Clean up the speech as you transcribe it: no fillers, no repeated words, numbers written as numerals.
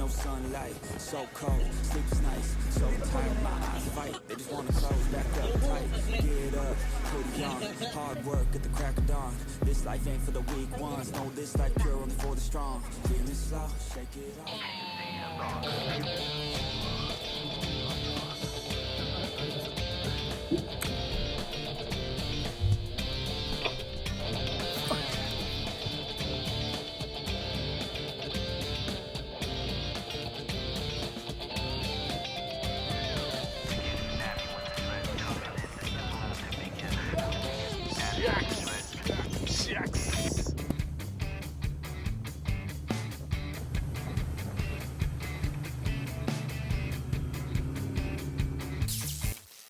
no sunlight, so cold, sleepless nights, so tired, my eyes fight, they just wanna close back up tight. Get up, hoodie on, hard work at the crack of dawn. This life ain't for the weak ones, no, this life pure only for the strong. Feeling slow, shake it off.